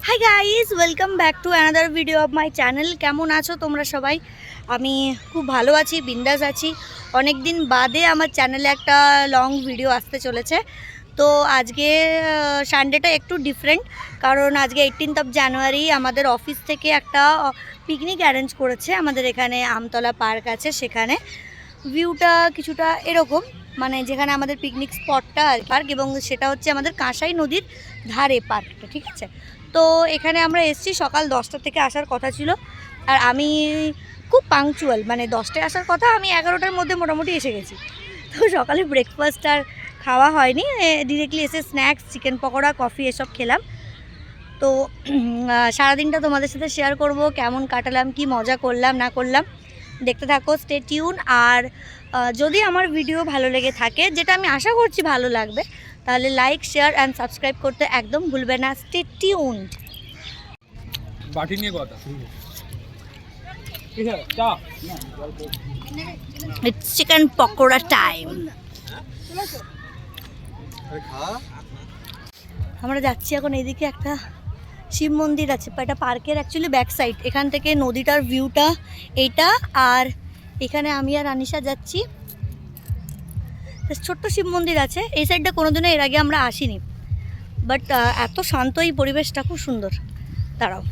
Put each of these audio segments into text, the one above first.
Hi guys, welcome back to another video of my channel. কেমন আছো তোমরা সবাই? আমি খুব ভালো আছি, বিন্দাস আছি। অনেক দিন বাদে আমার চ্যানেলে একটা লং ভিডিও আসতে চলেছে। তো আজকে সানডেটা একটু ডিফারেন্ট, কারণ আজকে 18th অফ জানুয়ারি আমাদের অফিস থেকে একটা পিকনিক অ্যারেঞ্জ করেছে। আমাদের এখানে আমতলা পার্ক আছে, সেখানে ভিউটা কিছুটা এরকম, মানে যেখানে আমাদের পিকনিক স্পটটা আর পার্ক, এবং সেটা হচ্ছে আমাদের কাঁসাই নদীর ধারে পার্কটা, ঠিক আছে। তো এখানে আমরা এসেছি সকাল 10টা থেকে আসার কথা ছিল, আর আমি খুব পাংচুয়াল, মানে 10টায় আসার কথা, আমি 11টার মধ্যে মোটামুটি এসে গেছি। তো সকালে ব্রেকফাস্ট আর খাওয়া হয়নি, ডিরেক্টলি এসে স্ন্যাক্স, চিকেন পকোড়া, কফি এসব খেলাম। তো সারাদিনটা তোমাদের সাথে শেয়ার করব, কেমন কাটালাম, কি মজা করলাম না করলাম, দেখতে থাকো, স্টে টিউন। আর যদি আমার ভিডিও ভালো লেগে থাকে, যেটা আমি আশা করছি ভালো লাগবে, তাহলে লাইক, শেয়ার অ্যান্ড সাবস্ক্রাইব করতে একদম ভুলবে না। Stay tune. বাটি নিয়ে কথা ইটস চিকেন পকোড়া টাইম। আমরা যাচ্ছি এখন এইদিকে, একটা শিব মন্দির আছে, এটা পার্কের অ্যাকচুয়ালি ব্যাক সাইড। এখান থেকে নদীটার ভিউটা এইটা, আর এখানে আমি আর আনিশা যাচ্ছি। ছোট্ট শিব মন্দির আছে এই সাইডটা, কোনোদিনও এর আগে আমরা আসিনি, বাট এত শান্ত এই পরিবেশটা, খুব সুন্দর। দাঁড়াও,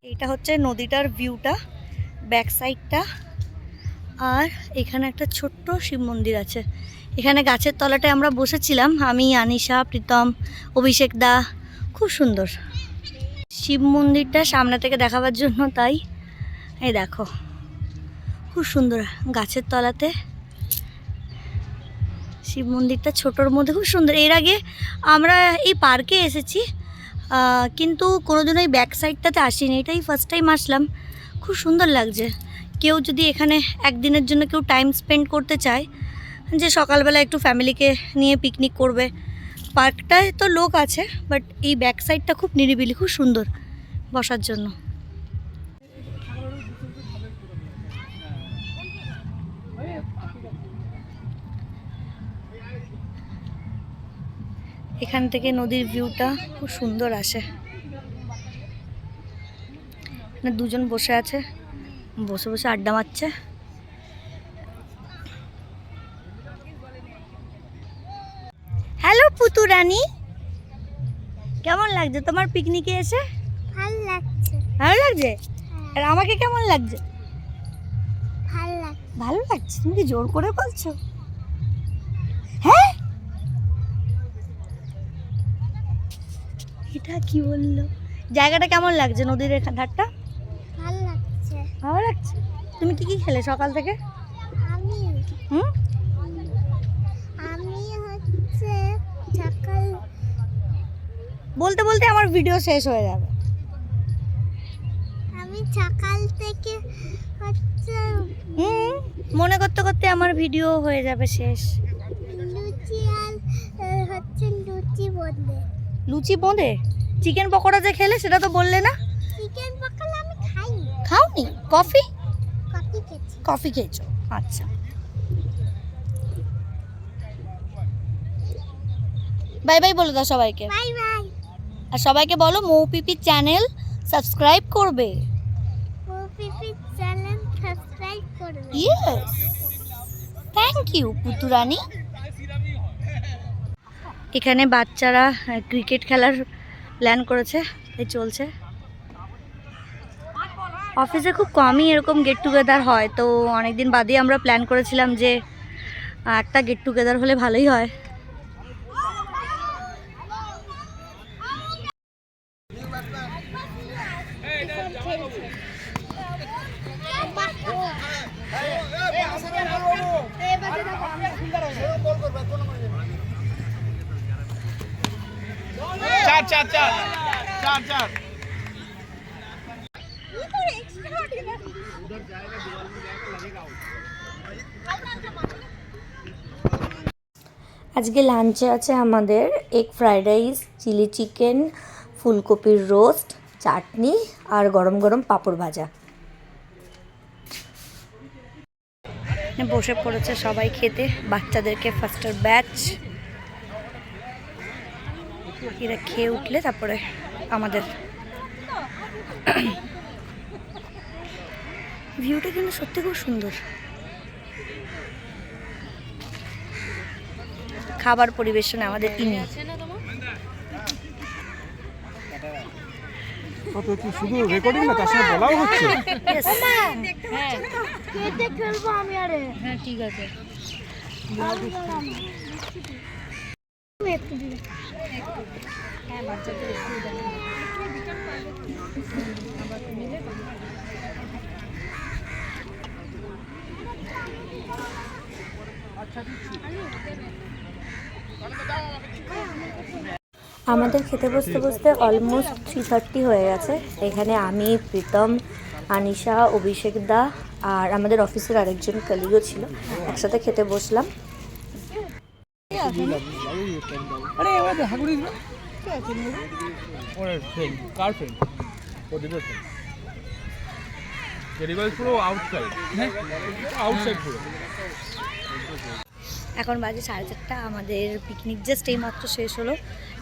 এইটা হচ্ছে নদীটার ভিউটা, ব্যাক সাইডটা। আর এখানে একটা ছোট্ট শিব মন্দির আছে। এখানে গাছের তলাটায় আমরা বসেছিলাম, আমি, আনিশা, প্রীতম, অভিষেক দা। খুব সুন্দর শিব মন্দিরটা সামনে থেকে দেখাবার জন্য, তাই এই দেখো, খুব সুন্দর গাছের তলাতে শিব মন্দিরটা, ছোটোর মধ্যে খুব সুন্দর। এর আগে আমরা এই পার্কে এসেছি, কিন্তু কোনোদিনও এই ব্যাক সাইডটাতে আসিনি, এটাই ফার্স্ট টাইম আসলাম। খুব সুন্দর লাগছে। কেউ যদি এখানে একদিনের জন্য কেউ টাইম স্পেন্ড করতে চায়, যে সকালবেলা একটু ফ্যামিলিকে নিয়ে পিকনিক করবে, পার্কটায় তো লোক আছে, বাট এই ব্যাক সাইডটা খুব নিরিবিলি, খুব সুন্দর বসার জন্য। এখান থেকে নদীর ভিউটা খুব সুন্দর আসে। দুজন বসে আছে, বসে বসে আড্ডা মারছে। হ্যালো পুতু রানী, কেমন লাগছে তোমার পিকনিকে এসে? ভালো লাগছে। ভালো লাগছে? আর আমাকে কেমন লাগছে? ভালো লাগছে। ভালো লাগছে? তুমি কি জোর করে বলছো? হ্যাঁ, এটা কি বললো? জায়গাটা কেমন লাগছে, নদীর ধারটা? ভালো লাগছে। ভালো লাগছে। তুমি কি কি খেলে সকাল থেকে? আমি হুম, আমি হচ্ছে সকাল বলতে বলতে আমার ভিডিও শেষ হয়ে যাবে। আমি সকাল থেকে হচ্ছে মনে করতে করতে আমার ভিডিও হয়ে যাবে শেষ। লুচি আর হচ্ছে লুচি বললে লুচি বোঁদে চিকেন পকোড়া যে খেলে, সেটা তো বললে না। চিকেন পকোড়া আমি খাইনি। খাওনি? কফি? কফি খেয়েছি। কফি খেয়েছো, আচ্ছা। বাই বাই বলে দাও সবাইকে। Bye bye. আর সবাইকে বলো মৌপিপি চ্যানেল সাবস্ক্রাইব করবে। পিপি চ্যানেল সাবস্ক্রাইব করবে। Yes, thank you Puturani. এখানে বাচ্চারা ক্রিকেট খেলার প্ল্যান করেছে, এই চলছে। অফিসে খুব কমই এরকম গেট টুগেদার হয়, তো অনেকদিন বাদেই আমরা প্ল্যান করেছিলাম যে একটা গেট টুগেদার হলে ভালোই হয়। চার চার চার চার চার আজকে লাঞ্চে আছে আমাদের egg fried rice, chilli chicken, ফুলকপির রোস্ট, চাটনি আর গরম গরম পাঁপড় ভাজা। বসে পড়েছে সবাই খেতে, বাচ্চাদেরকে ফার্স্টের ব্যাচ। এরা খেয়ে উঠলে তারপরে আমাদের ভিউটা কিন্তু সত্যি খুব সুন্দর। খাবার পরিবেশনে আমাদের ইনি শুধু রেকর্ডিং না, তার সঙ্গে বলাও হচ্ছে। খেলবো আমি আরে। হ্যাঁ ঠিক আছে। আমাদের খেতে বসতে বসতে অলমোস্ট 3:30 হয়ে গেছে। এখানে আমি, প্রীতম, আনিশা, অভিষেক দা আর আমাদের অফিসের আরেকজন কলিগও ছিল, একসাথে খেতে বসলাম। আরে ওরা দেখা করিস না, ওর ফ্রেন্ড, কার ফ্রেন্ড? প্রদীপের ফ্রেন্ড। কেরিগল পুরো আউটসাইড, হ্যাঁ আউটসাইড পুরো। এখন বাজে 4:30, আমাদের পিকনিক জাস্ট এই মাত্র শেষ হলো।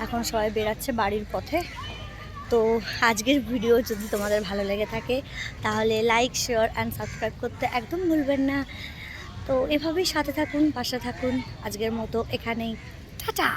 এখন সবাই বেরাচ্ছে বাড়ির পথে। তো আজকের ভিডিও যদি তোমাদের ভালো লেগে থাকে তাহলে লাইক, শেয়ার অ্যান্ড সাবস্ক্রাইব করতে একদম ভুলবেন না। তো এভাবেই সাথে থাকুন, পাশে থাকুন। আজকের মতো এখানেই টাটা।